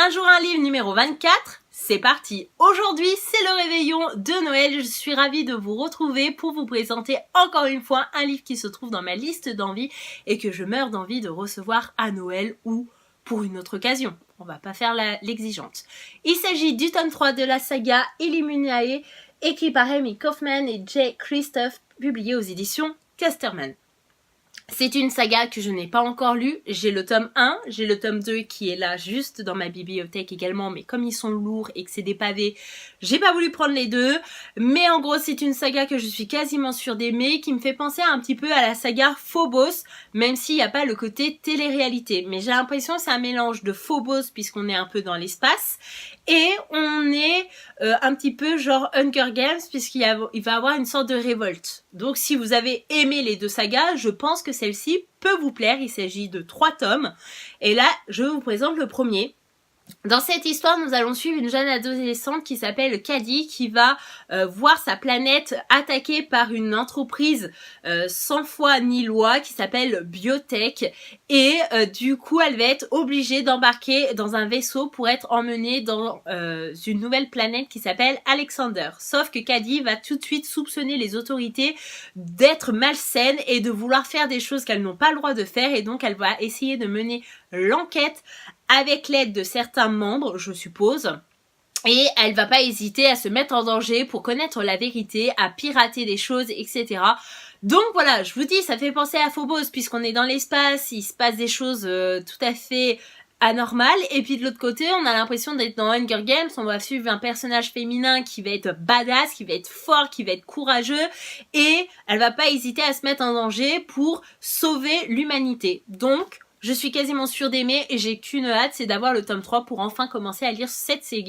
Un jour un livre numéro 24, c'est parti. Aujourd'hui, c'est le réveillon de Noël. Je suis ravie de vous retrouver pour vous présenter encore une fois un livre qui se trouve dans ma liste d'envie et que je meurs d'envie de recevoir à Noël ou pour une autre occasion. On va pas faire l'exigeante. Il s'agit du tome 3 de la saga Illuminae, écrit par Amy Kaufman et Jay Kristoff, publié aux éditions Casterman. C'est une saga que je n'ai pas encore lue. J'ai le tome 1, j'ai le tome 2 qui est là juste dans ma bibliothèque également, mais comme ils sont lourds et que c'est des pavés, j'ai pas voulu prendre les deux. Mais en gros, c'est une saga que je suis quasiment sûre d'aimer, qui me fait penser un petit peu à la saga Phobos, même s'il n'y a pas le côté télé-réalité. Mais j'ai l'impression que c'est un mélange de Phobos, puisqu'on est un peu dans l'espace, et on est un petit peu genre Hunger Games, puisqu'il va avoir une sorte de révolte. Donc si vous avez aimé les deux sagas, je pense que celle-ci peut vous plaire. Il s'agit de 3 tomes. Et là, je vous présente le premier. Dans cette histoire, nous allons suivre une jeune adolescente qui s'appelle Caddy, qui va voir sa planète attaquée par une entreprise sans foi ni loi qui s'appelle Biotech, et du coup elle va être obligée d'embarquer dans un vaisseau pour être emmenée dans une nouvelle planète qui s'appelle Alexander. Sauf que Caddy va tout de suite soupçonner les autorités d'être malsaines et de vouloir faire des choses qu'elles n'ont pas le droit de faire, et donc elle va essayer de mener l'enquête avec l'aide de certains membres, je suppose. Et elle va pas hésiter à se mettre en danger pour connaître la vérité, à pirater des choses, etc. Donc voilà, je vous dis, ça fait penser à Phobos, puisqu'on est dans l'espace, il se passe des choses tout à fait anormales. Et puis de l'autre côté, on a l'impression d'être dans Hunger Games. On va suivre un personnage féminin qui va être badass, qui va être fort, qui va être courageux. Et elle va pas hésiter à se mettre en danger pour sauver l'humanité. Donc, je suis quasiment sûre d'aimer et j'ai qu'une hâte, c'est d'avoir le tome 3 pour enfin commencer à lire cette série.